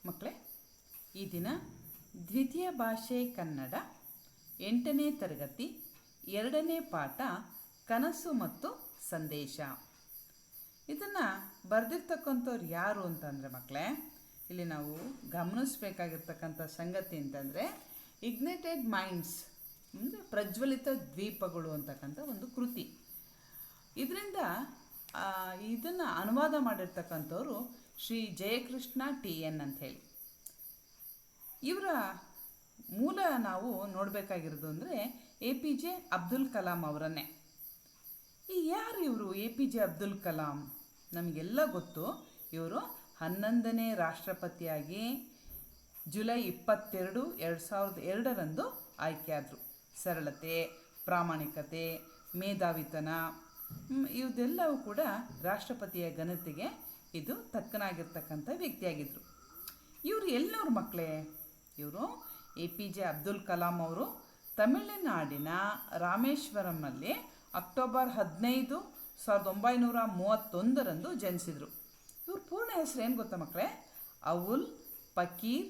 ಮಕ್ಕಳೇ, ಈ ದಿನ ದ್ವಿತೀಯ ಭಾಷೆ ಕನ್ನಡ 8ನೇ ತರಗತಿ 2ನೇ ಪಾಠ ಕನಸು ಮತ್ತು ಸಂದೇಶ. ಇದನ್ನು ಬರೆದಿರ್ತಕ್ಕಂಥವ್ರು ಯಾರು ಅಂತಂದರೆ ಮಕ್ಕಳೇ, ಇಲ್ಲಿ ನಾವು ಗಮನಿಸಬೇಕಾಗಿರ್ತಕ್ಕಂಥ ಸಂಗತಿ ಅಂತಂದರೆ ಇಗ್ನೈಟೆಡ್ ಮೈಂಡ್ಸ್ ಅಂದರೆ ಪ್ರಜ್ವಲಿತ ದ್ವೀಪಗಳು ಅಂತಕ್ಕಂಥ ಒಂದು ಕೃತಿ. ಇದನ್ನು ಅನುವಾದ ಮಾಡಿರ್ತಕ್ಕಂಥವ್ರು ಶ್ರೀ ಜಯಕೃಷ್ಣ TN ಅಂತ ಹೇಳಿ. ಇವರ ಮೂಲ ನಾವು ನೋಡಬೇಕಾಗಿರೋದು ಅಂದರೆ APJ ಅಬ್ದುಲ್ ಕಲಾಂ ಅವರನ್ನೇ. ಯಾರು ಇವರು APJ ಅಬ್ದುಲ್ ಕಲಾಂ? ನಮಗೆಲ್ಲ ಗೊತ್ತು. ಇವರು 11ನೇ ರಾಷ್ಟ್ರಪತಿಯಾಗಿ ಜುಲೈ 22, 2002 ಆಯ್ಕೆಯಾದರು. ಸರಳತೆ, ಪ್ರಾಮಾಣಿಕತೆ, ಮೇಧಾವಿತನ ಇದೆಲ್ಲವೂ ಕೂಡ ರಾಷ್ಟ್ರಪತಿಯ ಘನತೆಗೆ ಇದು ತಕ್ಕನಾಗಿರ್ತಕ್ಕಂಥ ವ್ಯಕ್ತಿಯಾಗಿದ್ದರು. ಇವರು ಎಲ್ಲವರು ಮಕ್ಕಳೇ? ಇವರು APJ ಅಬ್ದುಲ್ ಕಲಾಂ ಅವರು ತಮಿಳುನಾಡಿನ ರಾಮೇಶ್ವರಂನಲ್ಲಿ ಅಕ್ಟೋಬರ್ 15, 1931 ಜನಿಸಿದರು. ಇವ್ರ ಪೂರ್ಣ ಹೆಸರು ಏನು ಗೊತ್ತಾ ಮಕ್ಕಳೇ? ಅವುಲ್ ಪಕೀರ್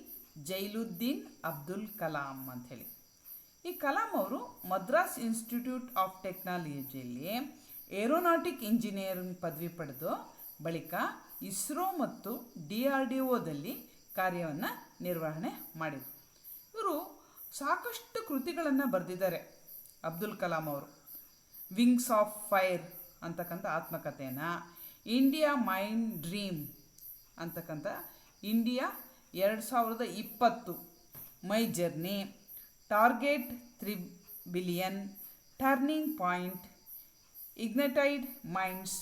ಜೈಲುದ್ದೀನ್ ಅಬ್ದುಲ್ ಕಲಾಂ ಅಂಥೇಳಿ. ಈ ಕಲಾಂ ಅವರು ಮದ್ರಾಸ್ ಇನ್ಸ್ಟಿಟ್ಯೂಟ್ ಆಫ್ ಟೆಕ್ನಾಲಜಿಯಲ್ಲಿ ಏರೋನಾಟಿಕ್ ಇಂಜಿನಿಯರಿಂಗ್ ಪದವಿ ಪಡೆದು ಬಳಿಕ ಇಸ್ರೋ ಮತ್ತು DRDOದಲ್ಲಿ ಕಾರ್ಯವನ್ನು ನಿರ್ವಹಣೆ ಮಾಡಿದರು. ಇವರು ಸಾಕಷ್ಟು ಕೃತಿಗಳನ್ನು ಬರೆದಿದ್ದಾರೆ. ಅಬ್ದುಲ್ ಕಲಾಂ ಅವರು ವಿಂಗ್ಸ್ ಆಫ್ ಫೈರ್ ಅಂತಕ್ಕಂಥ ಆತ್ಮಕಥೆಯನ್ನು, ಇಂಡಿಯಾ ಮೈನ್ ಡ್ರೀಮ್ ಅಂತಕ್ಕಂಥ India 2020, my journey, target 3 billion, turning point, ignited minds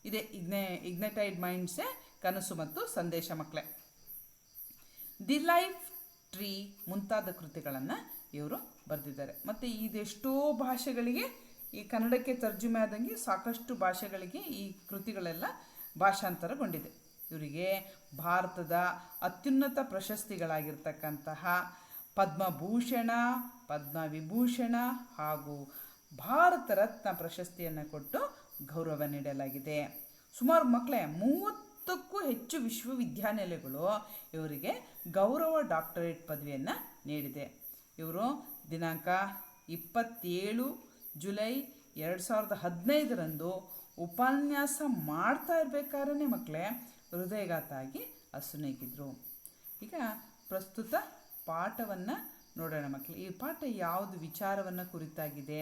ಇದೆ. ಇಗ್ನೈಟೆಡ್ ಮೈಂಡ್ಸೇ ಕನಸು ಮತ್ತು ಸಂದೇಶ ಮಕ್ಕಳೇ. ದಿ ಲೈಫ್ ಟ್ರೀ ಮುಂತಾದ ಕೃತಿಗಳನ್ನು ಇವರು ಬರೆದಿದ್ದಾರೆ. ಮತ್ತು ಇದೆಷ್ಟೋ ಭಾಷೆಗಳಿಗೆ, ಈ ಕನ್ನಡಕ್ಕೆ ತರ್ಜುಮೆ ಆದಂಗೆ ಸಾಕಷ್ಟು ಭಾಷೆಗಳಿಗೆ ಈ ಕೃತಿಗಳೆಲ್ಲ ಭಾಷಾಂತರಗೊಂಡಿದೆ. ಇವರಿಗೆ ಭಾರತದ ಅತ್ಯುನ್ನತ ಪ್ರಶಸ್ತಿಗಳಾಗಿರ್ತಕ್ಕಂತಹ ಪದ್ಮಭೂಷಣ, ಪದ್ಮವಿಭೂಷಣ ಹಾಗೂ ಭಾರತ ರತ್ನ ಪ್ರಶಸ್ತಿಯನ್ನು ಕೊಟ್ಟು ಗೌರವ ನೀಡಲಾಗಿದೆ. ಸುಮಾರು ಮಕ್ಕಳೇ 30ಕ್ಕೂ ಹೆಚ್ಚು ವಿಶ್ವವಿದ್ಯಾನಿಲಯಗಳು ಇವರಿಗೆ ಗೌರವ ಡಾಕ್ಟರೇಟ್ ಪದವಿಯನ್ನು ನೀಡಿದೆ. ಇವರು ದಿನಾಂಕ 27 ಜುಲೈ 2015 ಉಪನ್ಯಾಸ ಮಾಡ್ತಾ ಇರಬೇಕಾದ್ರೆ ಮಕ್ಕಳೇ ಹೃದಯಘಾತ ಆಗಿ ಅಸುನೀಗಿದ್ರು. ಈಗ ಪ್ರಸ್ತುತ ಪಾಠವನ್ನು ನೋಡೋಣ ಮಕ್ಕಳೇ. ಈ ಪಾಠ ಯಾವುದು ವಿಚಾರವನ್ನು ಕುರಿತಾಗಿದೆ,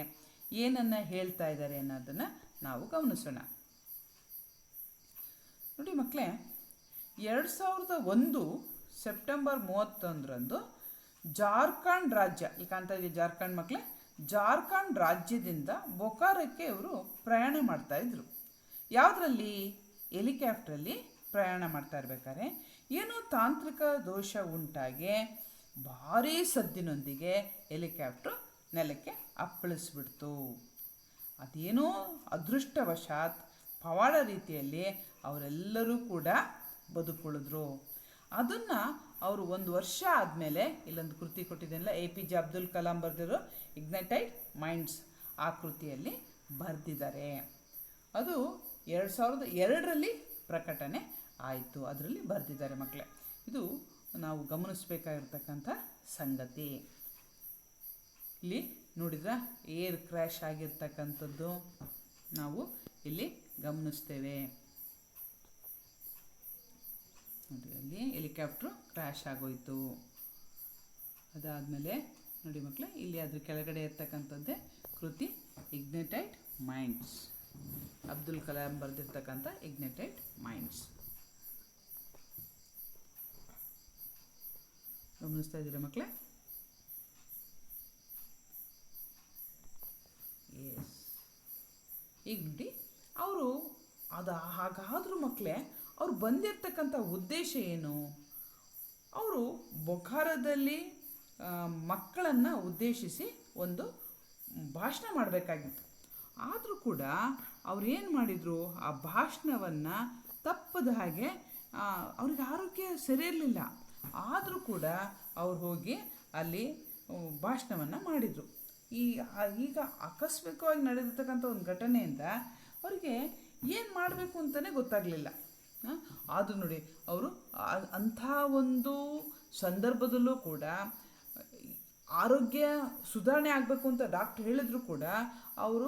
ಏನನ್ನು ಹೇಳ್ತಾ ಇದ್ದಾರೆ ಅನ್ನೋದನ್ನು ನಾವು ಗಮನಿಸೋಣ. ನೋಡಿ ಮಕ್ಕಳೇ, 2001 ಸೆಪ್ಟೆಂಬರ್ 31 ಜಾರ್ಖಂಡ್ ರಾಜ್ಯ, ಇಲ್ಲಿ ಕಾಣ್ತಾ ಇದೆ ಜಾರ್ಖಂಡ್ ಮಕ್ಕಳೇ, ಜಾರ್ಖಂಡ್ ರಾಜ್ಯದಿಂದ ಬೊಕಾರಕ್ಕೆ ಇವರು ಪ್ರಯಾಣ ಮಾಡ್ತಾಯಿದ್ರು. ಯಾವುದರಲ್ಲಿ? ಹೆಲಿಕಾಪ್ಟ್ರಲ್ಲಿ ಪ್ರಯಾಣ ಮಾಡ್ತಾ ಇರ್ಬೇಕಾದ್ರೆ ಏನೋ ತಾಂತ್ರಿಕ ದೋಷ ಉಂಟಾಗಿ ಭಾರೀ ಸದ್ದಿನೊಂದಿಗೆ ಹೆಲಿಕಾಪ್ಟ್ರು ನೆಲಕ್ಕೆ ಅಪ್ಪಳಿಸ್ಬಿಡ್ತು. ಅದೇನೋ ಅದೃಷ್ಟವಶಾತ್ ಪವಾಡ ರೀತಿಯಲ್ಲಿ ಅವರೆಲ್ಲರೂ ಕೂಡ ಬದುಕುಳಿದ್ರು. ಅದನ್ನು ಅವರು 1 ವರ್ಷ ಆದಮೇಲೆ ಇಲ್ಲೊಂದು ಕೃತಿ ಕೊಟ್ಟಿದ್ದೆನಲ್ಲ, APJ ಅಬ್ದುಲ್ ಕಲಾಂ ಬರೆದಿರೋ ಇಗ್ನೈಟೆಡ್ ಮೈಂಡ್ಸ್, ಆ ಕೃತಿಯಲ್ಲಿ ಬರೆದಿದ್ದಾರೆ. ಅದು 2002 ಪ್ರಕಟಣೆ ಆಯಿತು. ಅದರಲ್ಲಿ ಬರೆದಿದ್ದಾರೆ ಮಕ್ಕಳೇ. ಇದು ನಾವು ಗಮನಿಸಬೇಕಾಗಿರ್ತಕ್ಕಂಥ ಸಂಗತಿ. ಇಲ್ಲಿ ನೋಡಿದ್ರೆ ಏರ್ ಕ್ರ್ಯಾಶ್ ಆಗಿರ್ತಕ್ಕಂಥದ್ದು ನಾವು ಇಲ್ಲಿ ಗಮನಿಸ್ತೇವೆ. ನೋಡಿ, ಅಲ್ಲಿ ಹೆಲಿಕಾಪ್ಟ್ರು ಕ್ರ್ಯಾಶ್ ಆಗೋಯಿತು. ಅದಾದಮೇಲೆ ನೋಡಿ ಮಕ್ಕಳೇ, ಇಲ್ಲಿ ಅದ್ರ ಕೆಳಗಡೆ ಇರ್ತಕ್ಕಂಥದ್ದೇ ಕೃತಿ ಇಗ್ನೈಟೆಡ್ ಮೈಂಡ್ಸ್, ಅಬ್ದುಲ್ ಕಲಾಂ ಬರೆದಿರ್ತಕ್ಕಂಥ ಇಗ್ನೈಟೆಡ್ ಮೈಂಡ್ಸ್. ಗಮನಿಸ್ತಾ ಇದ್ದೀರಾ ಮಕ್ಕಳೇ? ಎಸ್. ಈಗ ನೋಡಿ, ಅವರು ಹಾಗಾದರೂ ಮಕ್ಕಳೇ ಅವ್ರು ಬಂದಿರ್ತಕ್ಕಂಥ ಉದ್ದೇಶ ಏನು? ಅವರು ಬೊಕಾರದಲ್ಲಿ ಮಕ್ಕಳನ್ನು ಉದ್ದೇಶಿಸಿ ಒಂದು ಭಾಷಣ ಮಾಡಬೇಕಾಗಿತ್ತು. ಆದರೂ ಕೂಡ ಅವ್ರು ಏನು ಮಾಡಿದರು, ಆ ಭಾಷಣವನ್ನು ತಪ್ಪದ ಹಾಗೆ, ಅವ್ರಿಗೆ ಆರೋಗ್ಯ ಸರಿ ಇರಲಿಲ್ಲ, ಆದರೂ ಕೂಡ ಅವ್ರು ಹೋಗಿ ಅಲ್ಲಿ ಭಾಷಣವನ್ನು ಮಾಡಿದರು. ಈಗ ಆಕಸ್ಮಿಕವಾಗಿ ನಡೆದಿರ್ತಕ್ಕಂಥ ಒಂದು ಘಟನೆಯಿಂದ ಅವರಿಗೆ ಏನು ಮಾಡಬೇಕು ಅಂತಲೇ ಗೊತ್ತಾಗಲಿಲ್ಲ. ಆದರೂ ನೋಡಿ ಅವರು ಅಂಥ ಒಂದು ಸಂದರ್ಭದಲ್ಲೂ ಕೂಡ ಆರೋಗ್ಯ ಸುಧಾರಣೆ ಆಗಬೇಕು ಅಂತ ಡಾಕ್ಟ್ರ್ ಹೇಳಿದ್ರು ಕೂಡ ಅವರು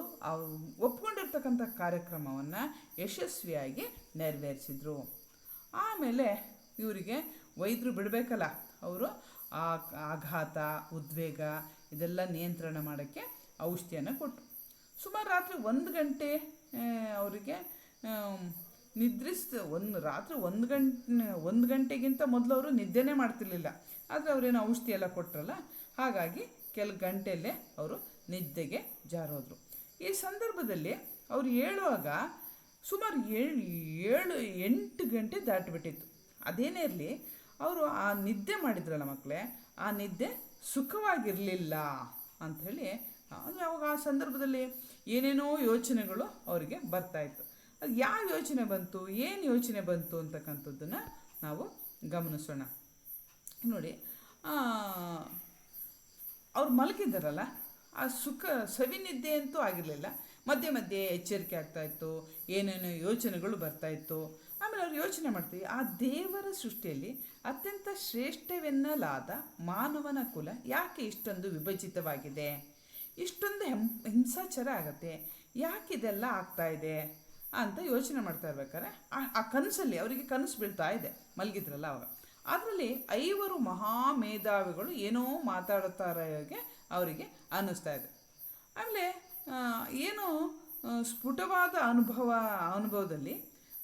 ಒಪ್ಕೊಂಡಿರ್ತಕ್ಕಂಥ ಕಾರ್ಯಕ್ರಮವನ್ನು ಯಶಸ್ವಿಯಾಗಿ ನೆರವೇರಿಸಿದರು. ಆಮೇಲೆ ಇವರಿಗೆ ವೈದ್ಯರು ಬಿಡಬೇಕಲ್ಲ, ಅವರು ಆಘಾತ, ಉದ್ವೇಗ ಇದೆಲ್ಲ ನಿಯಂತ್ರಣ ಮಾಡೋಕ್ಕೆ ಔಷಧಿಯನ್ನು ಕೊಟ್ಟರು. ಸುಮಾರು ರಾತ್ರಿ 1 ಗಂಟೆ ಅವರಿಗೆ ರಾತ್ರಿ 1 ಗಂಟೆಗಿಂತ ಮೊದಲು ಅವರು ನಿದ್ದೆನೇ ಮಾಡ್ತಿರ್ಲಿಲ್ಲ. ಆದರೆ ಅವರೇನು ಔಷಧಿ ಎಲ್ಲ ಕೊಟ್ಟರಲ್ಲ, ಹಾಗಾಗಿ ಕೆಲವು ಗಂಟೆಯಲ್ಲೇ ಅವರು ನಿದ್ದೆಗೆ ಜಾರೋದ್ರು. ಈ ಸಂದರ್ಭದಲ್ಲಿ ಅವರು ಹೇಳುವಾಗ ಸುಮಾರು 7-8 ಗಂಟೆ ದಾಟಿಬಿಟ್ಟಿತ್ತು. ಅದೇನೇ ಇರಲಿ, ಅವರು ಆ ನಿದ್ದೆ ಮಾಡಿದ್ರಲ್ಲ ಮಕ್ಕಳೇ, ಆ ನಿದ್ದೆ ಸುಖವಾಗಿರಲಿಲ್ಲ ಅಂಥೇಳಿ. ಅಂದರೆ ಅವಾಗ ಆ ಸಂದರ್ಭದಲ್ಲಿ ಏನೇನೋ ಯೋಚನೆಗಳು ಅವರಿಗೆ ಬರ್ತಾಯಿತ್ತು. ಅದು ಯಾವ ಯೋಚನೆ ಬಂತು, ಏನು ಯೋಚನೆ ಬಂತು ಅಂತಕ್ಕಂಥದ್ದನ್ನು ನಾವು ಗಮನಿಸೋಣ. ನೋಡಿ, ಅವ್ರು ಮಲಗಿದ್ದಾರಲ್ಲ, ಆ ಸವಿನಿದ್ದೆ ಅಂತೂ ಆಗಿರಲಿಲ್ಲ. ಮಧ್ಯೆ ಮಧ್ಯೆ ಎಚ್ಚರಿಕೆ ಆಗ್ತಾಯಿತ್ತು, ಏನೇನೋ ಯೋಚನೆಗಳು ಬರ್ತಾಯಿತ್ತು. ಆಮೇಲೆ ಅವ್ರು ಯೋಚನೆ ಮಾಡ್ತೀವಿ, ಆ ದೇವರ ಸೃಷ್ಟಿಯಲ್ಲಿ ಅತ್ಯಂತ ಶ್ರೇಷ್ಠವೆನ್ನಲಾದ ಮಾನವನ ಕುಲ ಯಾಕೆ ಇಷ್ಟೊಂದು ವಿಭಜಿತವಾಗಿದೆ, ಇಷ್ಟೊಂದು ಹಿಂಸಾಚಾರ ಆಗತ್ತೆ, ಯಾಕೆ ಇದೆಲ್ಲ ಆಗ್ತಾಯಿದೆ ಅಂತ ಯೋಚನೆ ಮಾಡ್ತಾ ಇರ್ಬೇಕಾದ್ರೆ ಆ ಕನಸಲ್ಲಿ ಅವರಿಗೆ ಕನಸು ಬೀಳ್ತಾ ಇದೆ, ಮಲಗಿದ್ರಲ್ಲ ಅವಾಗ. ಅದರಲ್ಲಿ 5 ಮಹಾಮೇಧಾವಿಗಳು ಏನೋ ಮಾತಾಡುತ್ತಾರೆ ಅವರಿಗೆ ಅನ್ನಿಸ್ತಾ ಇದೆ. ಆಮೇಲೆ ಏನೋ ಸ್ಫುಟವಾದ ಅನುಭವದಲ್ಲಿ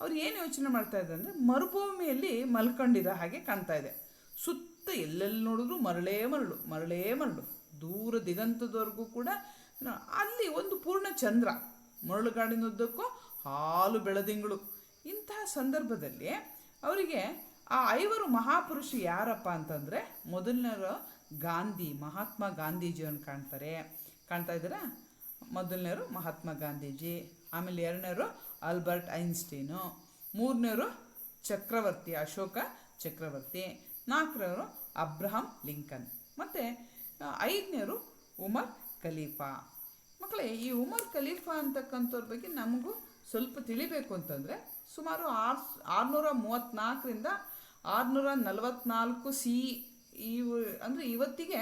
ಅವ್ರು ಏನು ಯೋಚನೆ ಮಾಡ್ತಾ ಇದ್ದಾರೆ ಅಂದರೆ, ಮರುಭೂಮಿಯಲ್ಲಿ ಮಲ್ಕೊಂಡಿರೋ ಹಾಗೆ ಕಾಣ್ತಾ ಇದೆ. ಸುತ್ತ ಎಲ್ಲೆಲ್ಲಿ ನೋಡಿದ್ರು ಮರಳೇ ಮರಳು, ದೂರ ದಿಗಂತದವರೆಗೂ ಕೂಡ. ಅಲ್ಲಿ ಒಂದು ಪೂರ್ಣ ಚಂದ್ರ, ಮರಳುಗಾಡಿನುದ್ದಕ್ಕೂ ಹಾಲು ಬೆಳದಿಂಗಳು. ಇಂತಹ ಸಂದರ್ಭದಲ್ಲಿ ಅವರಿಗೆ ಆ 5 ಮಹಾಪುರುಷರು ಯಾರಪ್ಪ ಅಂತಂದರೆ, ಮೊದಲನೇರು ಮಹಾತ್ಮ ಗಾಂಧೀಜಿಯನ್ನು ಕಾಣ್ತಾ ಇದ್ದೀರಾ? ಮೊದಲನೇರು ಮಹಾತ್ಮ ಗಾಂಧೀಜಿ, ಆಮೇಲೆ 2ನೇರು ಆಲ್ಬರ್ಟ್ ಐನ್ಸ್ಟೀನು, 3ನೇರು ಅಶೋಕ ಚಕ್ರವರ್ತಿ, 4ನೇರು ಅಬ್ರಹಂ ಲಿಂಕನ್, ಮತ್ತು 5ನೇರು ಉಮರ್ ಖಲೀಫಾ. ಮಕ್ಕಳೇ, ಈ ಉಮರ್ ಖಲೀಫಾ ಅಂತಕ್ಕಂಥವ್ರ ಬಗ್ಗೆ ನಮಗೂ ಸ್ವಲ್ಪ ತಿಳಿಬೇಕು ಅಂತಂದರೆ, ಸುಮಾರು 634ರಿಂದ 644 ಅಂದರೆ ಇವತ್ತಿಗೆ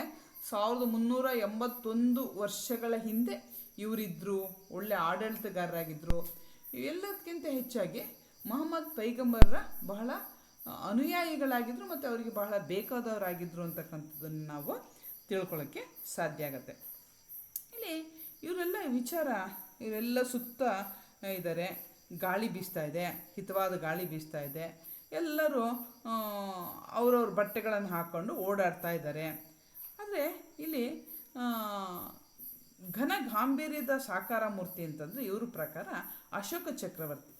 1381 ವರ್ಷಗಳ ಹಿಂದೆ ಇವರಿದ್ದರು. ಒಳ್ಳೆ ಆಡಳಿತಗಾರರಾಗಿದ್ದರು. ಎಲ್ಲದಕ್ಕಿಂತ ಹೆಚ್ಚಾಗಿ ಮೊಹಮ್ಮದ್ ಪೈಗಂಬರ್ರ ಬಹಳ ಅನುಯಾಯಿಗಳಾಗಿದ್ದರು ಮತ್ತು ಅವರಿಗೆ ಬಹಳ ಬೇಕಾದವರಾಗಿದ್ದರು ಅಂತಕ್ಕಂಥದ್ದನ್ನು ನಾವು ತಿಳ್ಕೊಳ್ಳೋಕ್ಕೆ ಸಾಧ್ಯ ಆಗುತ್ತೆ. ಇಲ್ಲಿ ಇವರೆಲ್ಲ ಸುತ್ತ ಇದ್ದಾರೆ. ಗಾಳಿ ಬೀಸ್ತಾ ಇದೆ, ಹಿತವಾದ ಗಾಳಿ ಬೀಸ್ತಾ ಇದೆ. ಎಲ್ಲರೂ ಅವ್ರವ್ರ ಬಟ್ಟೆಗಳನ್ನು ಹಾಕ್ಕೊಂಡು ಓಡಾಡ್ತಾ ಇದ್ದಾರೆ. ಆದರೆ ಇಲ್ಲಿ ಘನ ಗಾಂಭೀರ್ಯದ ಸಾಕಾರ ಮೂರ್ತಿ ಅಂತಂದರೆ ಇವ್ರ ಪ್ರಕಾರ ಅಶೋಕ ಚಕ್ರವರ್ತಿ.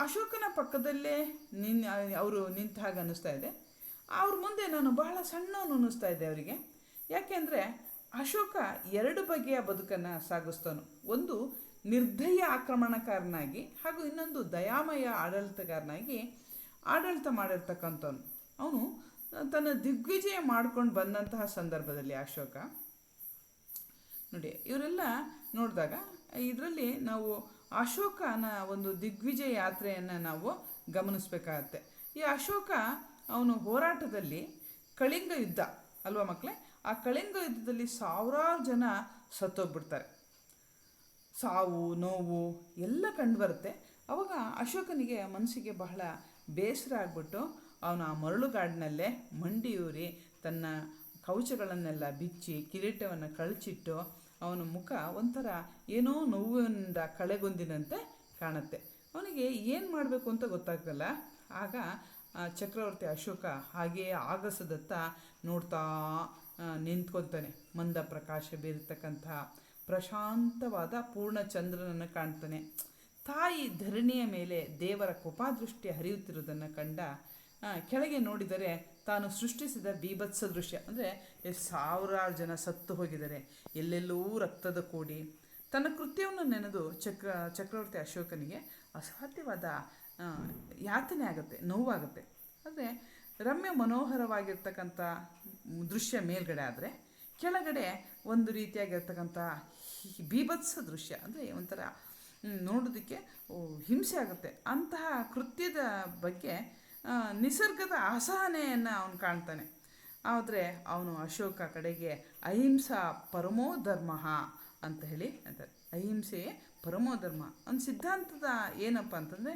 ಅಶೋಕನ ಪಕ್ಕದಲ್ಲೇ ಅವರು ನಿಂತ ಹಾಗೆ ಅನ್ನಿಸ್ತಾ ಇದೆ. ಅವ್ರ ಮುಂದೆ ನಾನು ಬಹಳ ಸಣ್ಣವನು ಅನ್ನಿಸ್ತಾ ಇದ್ದೆ ಅವರಿಗೆ. ಯಾಕೆಂದರೆ ಅಶೋಕ 2 ಬಗೆಯ ಬದುಕನ್ನು ಸಾಗಿಸ್ತವನು. ಒಂದು ನಿರ್ದಯ ಆಕ್ರಮಣಕಾರನಾಗಿ, ಹಾಗೂ ಇನ್ನೊಂದು ದಯಾಮಯ ಆಡಳಿತಗಾರನಾಗಿ ಆಡಳಿತ ಮಾಡಿರ್ತಕ್ಕಂಥವನು. ಅವನು ತನ್ನ ದಿಗ್ವಿಜಯ ಮಾಡ್ಕೊಂಡು ಬಂದಂತಹ ಸಂದರ್ಭದಲ್ಲಿ ಅಶೋಕ ನೋಡಿ, ಇವರೆಲ್ಲ ನೋಡಿದಾಗ ಇದರಲ್ಲಿ ನಾವು ಅಶೋಕನ ಒಂದು ದಿಗ್ವಿಜಯ ಯಾತ್ರೆಯನ್ನು ನಾವು ಗಮನಿಸಬೇಕಾಗತ್ತೆ. ಈ ಅಶೋಕ ಅವನು ಹೋರಾಟದಲ್ಲಿ ಕಳಿಂಗ ಯುದ್ಧ ಅಲ್ವಾ ಮಕ್ಕಳೇ, ಆ ಕಳಿಂಗ ಯುದ್ಧದಲ್ಲಿ ಸಾವಿರಾರು ಜನ ಸತ್ತೋಗ್ಬಿಡ್ತಾರೆ. ಸಾವು ನೋವು ಎಲ್ಲ ಕಂಡುಬರುತ್ತೆ. ಆವಾಗ ಅಶೋಕನಿಗೆ ಮನಸ್ಸಿಗೆ ಬಹಳ ಬೇಸರ ಆಗಿಬಿಟ್ಟು ಅವನು ಆ ಮರಳುಗಾಡಿನಲ್ಲೇ ಮಂಡಿಯೂರಿ ತನ್ನ ಕವಚಗಳನ್ನೆಲ್ಲ ಬಿಚ್ಚಿ ಕಿರೀಟವನ್ನು ಕಳಚಿಟ್ಟು ಅವನ ಮುಖ ಒಂಥರ ಏನೋ ನೋವಿನಿಂದ ಕಳೆಗೊಂದಿನಂತೆ ಕಾಣುತ್ತೆ. ಅವನಿಗೆ ಏನು ಮಾಡಬೇಕು ಅಂತ ಗೊತ್ತಾಗಲ್ಲ. ಆಗ ಚಕ್ರವರ್ತಿ ಅಶೋಕ ಹಾಗೆಯೇ ಆಗಸದತ್ತ ನೋಡ್ತಾ ನಿಂತ್ಕೊತಾನೆ. ಮಂದ ಪ್ರಕಾಶ ಬೀರತಕ್ಕಂಥ ಪ್ರಶಾಂತವಾದ ಪೂರ್ಣಚಂದ್ರನನ್ನು ಕಾಣ್ತಾನೆ. ತಾಯಿ ಧರಣಿಯ ಮೇಲೆ ದೇವರ ಕೃಪಾದೃಷ್ಟಿ ಹರಿಯುತ್ತಿರುವುದನ್ನು ಕಂಡ ಕೆಳಗೆ ನೋಡಿದರೆ ತಾನು ಸೃಷ್ಟಿಸಿದ ಬೀಭತ್ಸ ದೃಶ್ಯ, ಅಂದರೆ ಸಾವಿರಾರು ಜನ ಸತ್ತು ಹೋಗಿದ್ದಾರೆ, ಎಲ್ಲೆಲ್ಲೂ ರಕ್ತದ ಕೋಡಿ. ತನ್ನ ಕೃತ್ಯವನ್ನು ನೆನೆದು ಚಕ್ರವರ್ತಿ ಅಶೋಕನಿಗೆ ಅಸಾಧ್ಯವಾದ ಯಾತನೆ ಆಗುತ್ತೆ, ನೋವಾಗುತ್ತೆ. ಆದರೆ ರಮ್ಯ ಮನೋಹರವಾಗಿರ್ತಕ್ಕಂಥ ದೃಶ್ಯ ಮೇಲ್ಗಡೆ ಆದರೆ, ಕೆಳಗಡೆ ಒಂದು ರೀತಿಯಾಗಿರ್ತಕ್ಕಂಥ ಬೀಭತ್ಸ ದೃಶ್ಯ, ಅಂದರೆ ಒಂಥರ ನೋಡೋದಕ್ಕೆ ಹಿಂಸೆ ಆಗುತ್ತೆ. ಅಂತಹ ಕೃತ್ಯದ ಬಗ್ಗೆ ನಿಸರ್ಗದ ಅಸಹನೆಯನ್ನು ಅವನು ಕಾಣ್ತಾನೆ. ಆದರೆ ಅವನು ಅಶೋಕ ಕಡೆಗೆ ಅಹಿಂಸಾ ಪರಮೋ ಧರ್ಮ ಅಂತ ಹೇಳಿ ಅಂತಾರೆ. ಅಹಿಂಸೆಯೇ ಪರಮೋ ಧರ್ಮ. ಒಂದು ಸಿದ್ಧಾಂತದ ಏನಪ್ಪ ಅಂತಂದರೆ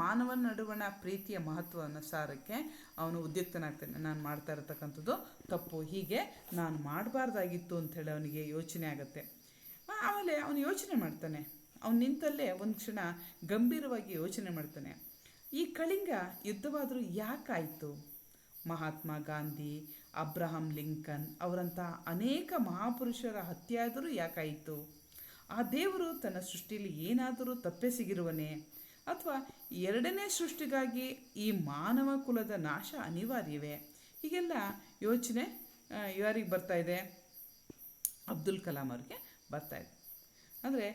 ಮಾನವನ ನಡುವಣ ಪ್ರೀತಿಯ ಮಹತ್ವವನ್ನು ಸಾರಕ್ಕೆ ಅವನು ಉದ್ಯುಕ್ತನಾಗ್ತಾನೆ. ನಾನು ಮಾಡ್ತಾ ಇರತಕ್ಕಂಥದ್ದು ತಪ್ಪು, ಹೀಗೆ ನಾನು ಮಾಡಬಾರ್ದಾಗಿತ್ತು ಅಂಥೇಳಿ ಅವನಿಗೆ ಯೋಚನೆ ಆಗುತ್ತೆ. ಆಮೇಲೆ ಅವನು ಯೋಚನೆ ಮಾಡ್ತಾನೆ. ಅವನು ನಿಂತಲ್ಲೇ ಒಂದು ಕ್ಷಣ ಗಂಭೀರವಾಗಿ ಯೋಚನೆ ಮಾಡ್ತಾನೆ. ಈ ಕಳಿಂಗ ಯುದ್ಧವಾದರೂ ಯಾಕಾಯಿತು? ಮಹಾತ್ಮ ಗಾಂಧಿ, ಅಬ್ರಹಾಂ ಲಿಂಕನ್ ಅವರಂಥ ಅನೇಕ ಮಹಾಪುರುಷರ ಹತ್ಯೆ ಆದರೂ ಯಾಕಾಯಿತು? ಆ ದೇವರು ತನ್ನ ಸೃಷ್ಟಿಯಲ್ಲಿ ಏನಾದರೂ ತಪ್ಪೆಸಗಿರುವನೇ? ಅಥವಾ ಎರಡನೇ ಸೃಷ್ಟಿಗಾಗಿ ಈ ಮಾನವ ಕುಲದ ನಾಶ ಅನಿವಾರ್ಯವೇ? ಹೀಗೆಲ್ಲ ಯೋಚನೆ ಯಾರಿಗೆ ಬರ್ತಾ ಇದೆ? ಅಬ್ದುಲ್ ಕಲಾಂ ಅವ್ರಿಗೆ ಬರ್ತಾ ಇದೆ. ಅಂದರೆ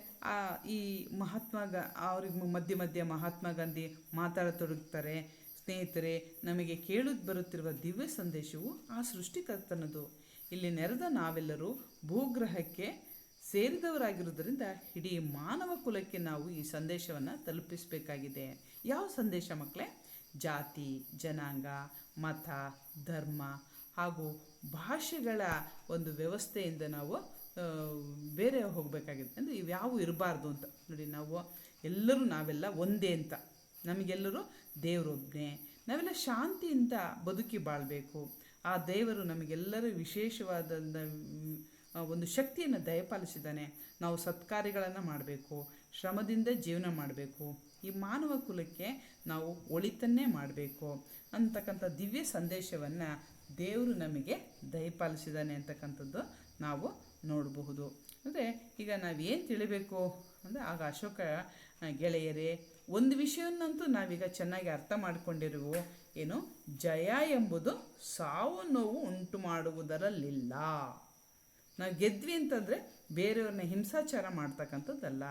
ಈ ಅವ್ರಿಗೆ ಮಧ್ಯೆ ಮಹಾತ್ಮ ಗಾಂಧಿ ಮಾತಾಡತೊಡಗ್ತಾರೆ. ಸ್ನೇಹಿತರೆ, ನಮಗೆ ಕೇಳುವುದು ಬರುತ್ತಿರುವ ದಿವ್ಯ ಸಂದೇಶವು ಆ ಸೃಷ್ಟಿಕರ್ತನದು. ಇಲ್ಲಿ ನೆರೆದ ನಾವೆಲ್ಲರೂ ಭೂಗ್ರಹಕ್ಕೆ ಸೇರಿದವರಾಗಿರುವುದರಿಂದ ಇಡೀ ಮಾನವ ಕುಲಕ್ಕೆ ನಾವು ಈ ಸಂದೇಶವನ್ನು ತಲುಪಿಸಬೇಕಾಗಿದೆ. ಯಾವ ಸಂದೇಶ ಮಕ್ಕಳೇ? ಜಾತಿ, ಜನಾಂಗ, ಮತ, ಧರ್ಮ ಹಾಗೂ ಭಾಷೆಗಳ ಒಂದು ವ್ಯವಸ್ಥೆಯಿಂದ ನಾವು ಬೇರೆ ಹೋಗಬೇಕಾಗಿದೆ. ಅಂದರೆ ಇವ್ಯಾವು ಇರಬಾರ್ದು ಅಂತ ನೋಡಿ. ನಾವೆಲ್ಲ ಒಂದೇ ಅಂತ, ನಮಗೆಲ್ಲರೂ ದೇವರೊಬ್ಬನೇ, ನಾವೆಲ್ಲ ಶಾಂತಿಯಿಂದ ಬದುಕಿ ಬಾಳಬೇಕು. ಆ ದೇವರು ನಮಗೆಲ್ಲರೂ ವಿಶೇಷವಾದ ಒಂದು ಶಕ್ತಿಯನ್ನು ದಯಪಾಲಿಸಿದ್ದಾನೆ. ನಾವು ಸತ್ಕಾರ್ಯಗಳನ್ನು ಮಾಡಬೇಕು, ಶ್ರಮದಿಂದ ಜೀವನ ಮಾಡಬೇಕು, ಈ ಮಾನವ ಕುಲಕ್ಕೆ ನಾವು ಒಳಿತನ್ನೇ ಮಾಡಬೇಕು ಅಂತಕ್ಕಂಥ ದಿವ್ಯ ಸಂದೇಶವನ್ನು ದೇವರು ನಮಗೆ ದಯಪಾಲಿಸಿದ್ದಾನೆ ಅಂತಕ್ಕಂಥದ್ದು ನಾವು ನೋಡಬಹುದು. ಅಂದರೆ ಈಗ ನಾವೇನು ತಿಳಿಬೇಕು ಅಂದರೆ, ಆಗ ಅಶೋಕ ಗೆಳೆಯರೇ, ಒಂದು ವಿಷಯವನ್ನಂತೂ ನಾವೀಗ ಚೆನ್ನಾಗಿ ಅರ್ಥ ಮಾಡಿಕೊಂಡಿರುವು. ಏನು? ಜಯ ಎಂಬುದು ಸಾವು ನೋವು ಉಂಟು ಮಾಡುವುದರಲ್ಲಿಲ್ಲ. ನಾವು ಗೆದ್ವಿ ಅಂತಂದರೆ ಬೇರೆಯವ್ರನ್ನ ಹಿಂಸಾಚಾರ ಮಾಡ್ತಕ್ಕಂಥದ್ದಲ್ಲ.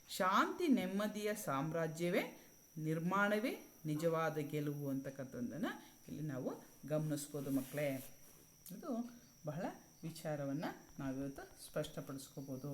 ಶಾಂತಿ ನೆಮ್ಮದಿಯ ಸಾಮ್ರಾಜ್ಯವೇ ನಿರ್ಮಾಣವೇ ನಿಜವಾದ ಗೆಲುವು ಅಂತಕ್ಕಂಥದ್ದನ್ನು ಇಲ್ಲಿ ನಾವು ಗಮನಿಸ್ಬೋದು ಮಕ್ಕಳೇ. ಇದು ಬಹಳ ವಿಚಾರವನ್ನು ನಾವಿವತ್ತು ಸ್ಪಷ್ಟಪಡಿಸ್ಕೋಬೋದು.